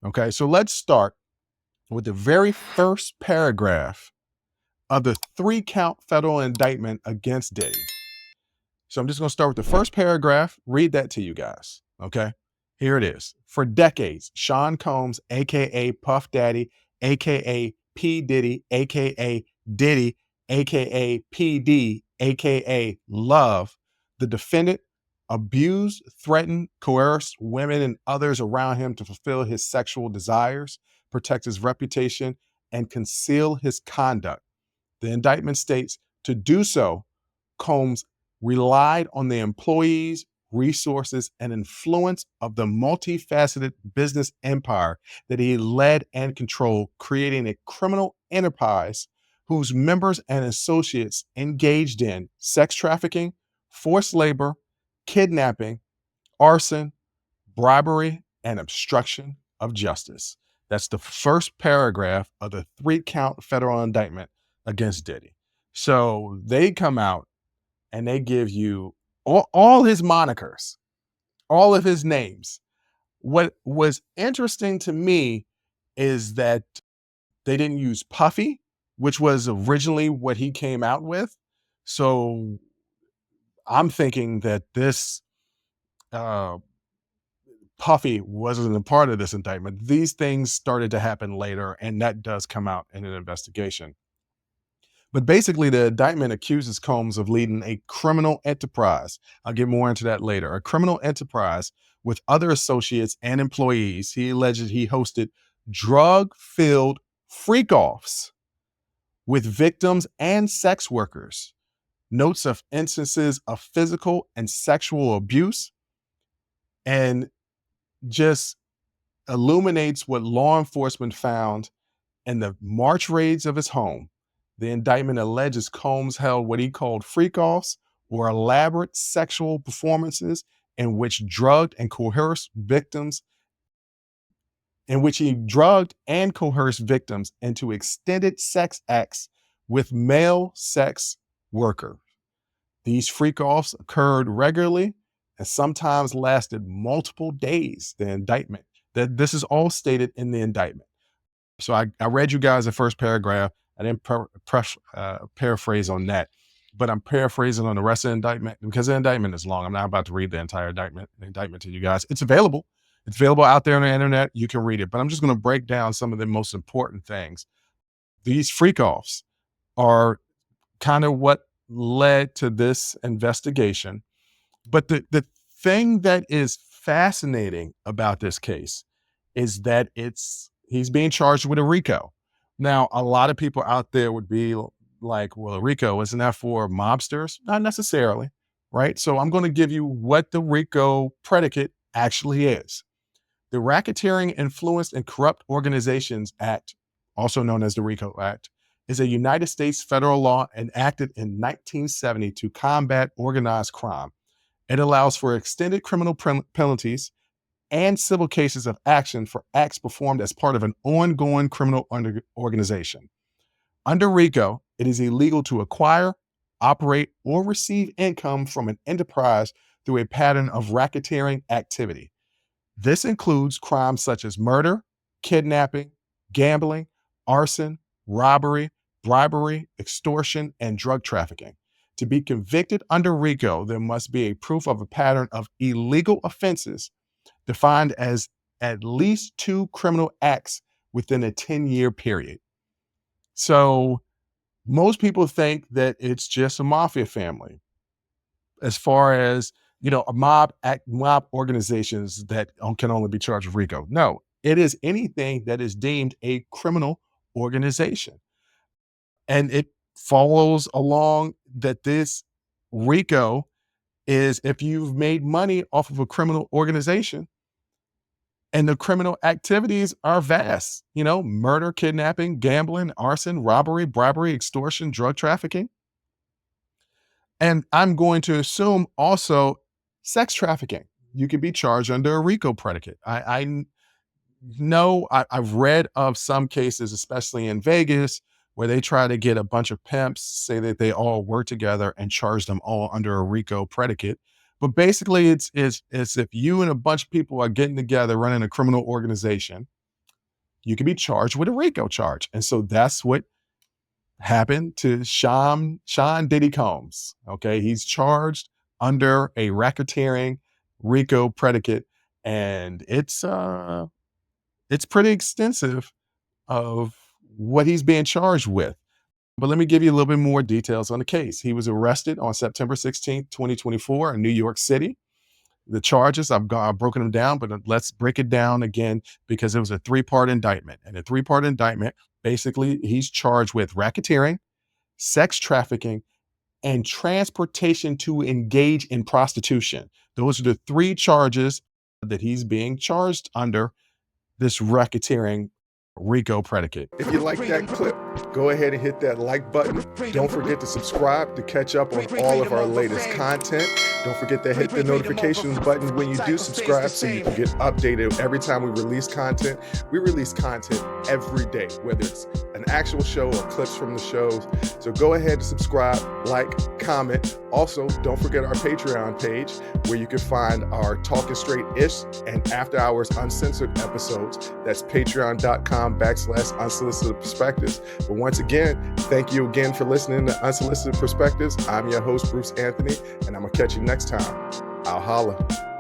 Okay, so let's start with the very first paragraph of the 3-count federal indictment against Diddy. So I'm just going to start with the first paragraph, read that to you guys. Okay, here it is. For decades, Sean Combs, aka Puff Daddy, aka P. Diddy, aka Diddy, aka PD, aka Love, the defendant, abused, threatened, coerced women and others around him to fulfill his sexual desires, protect his reputation, and conceal his conduct. The indictment states to do so, Combs relied on the employees, resources, and influence of the multifaceted business empire that he led and controlled, creating a criminal enterprise whose members and associates engaged in sex trafficking, forced labor, kidnapping, arson, bribery, and obstruction of justice. That's the first paragraph of the 3-count federal indictment against Diddy. So they come out and they give you all his monikers, all of his names. What was interesting to me is that they didn't use Puffy, which was originally what he came out with. So I'm thinking that this uh, Puffy wasn't a part of this indictment. These things started to happen later, and that does come out in an investigation. But basically, the indictment accuses Combs of leading a criminal enterprise. I'll get more into that later. A criminal enterprise with other associates and employees. He alleged he hosted drug-filled freak-offs with victims and sex workers. Notes of instances of physical and sexual abuse, and just illuminates what law enforcement found in the March raids of his home. The indictment alleges Combs held what he called freak-offs, or elaborate sexual performances in which he drugged and coerced victims into extended sex acts with male sex workers. These freak-offs occurred regularly and sometimes lasted multiple days. This is all stated in the indictment. So I read you guys the first paragraph. I didn't paraphrase on that, but I'm paraphrasing on the rest of the indictment because the indictment is long. I'm not about to read the entire indictment to you guys. It's available. It's available out there on the internet. You can read it, but I'm just going to break down some of the most important things. These freak-offs are kind of what led to this investigation. But the thing that is fascinating about this case is that he's being charged with a RICO. Now, a lot of people out there would be like, well, a RICO, isn't that for mobsters? Not necessarily, right? So I'm going to give you what the RICO predicate actually is. The Racketeering, Influenced, and Corrupt Organizations Act, also known as the RICO Act, is a United States federal law enacted in 1970 to combat organized crime. It allows for extended criminal penalties and civil cases of action for acts performed as part of an ongoing criminal organization. Under RICO, it is illegal to acquire, operate, or receive income from an enterprise through a pattern of racketeering activity. This includes crimes such as murder, kidnapping, gambling, arson, robbery, bribery, extortion, and drug trafficking. To be convicted under RICO, there must be a proof of a pattern of illegal offenses defined as at least 2 criminal acts within a 10-year period. So most people think that it's just a mafia family as far as, mob organizations that can only be charged with RICO. No, it is anything that is deemed a criminal organization. And it follows along that this RICO is if you've made money off of a criminal organization, and the criminal activities are vast, murder, kidnapping, gambling, arson, robbery, bribery, extortion, drug trafficking. And I'm going to assume also sex trafficking. You can be charged under a RICO predicate. I know I've read of some cases, especially in Vegas, where they try to get a bunch of pimps, say that they all work together and charge them all under a RICO predicate. But basically, it's if you and a bunch of people are getting together running a criminal organization, you can be charged with a RICO charge. And so that's what happened to Sean Diddy Combs. Okay, he's charged under a racketeering RICO predicate, and it's pretty extensive of what he's being charged with. But let me give you a little bit more details on the case. He was arrested on September 16th, 2024 in New York City. The charges, I've broken them down, but let's break it down again because it was a three-part indictment. And the three-part indictment, basically, he's charged with racketeering, sex trafficking, and transportation to engage in prostitution. Those are the three charges that he's being charged under this racketeering RICO predicate. If you like that clip, go ahead and hit that like button. Don't forget to subscribe to catch up on all of our latest content. Don't forget to hit the notification button when you do subscribe so you can get updated every time we release content. We release content every day, whether it's an actual show or clips from the shows. So go ahead and subscribe, like, comment. Also, don't forget our Patreon page where you can find our Talking Straight-ish and After Hours Uncensored episodes. That's patreon.com/Unsolicited Perspectives. But once again, thank you again for listening to Unsolicited Perspectives. I'm your host, Bruce Anthony, and I'm going to catch you next time. I'll holla.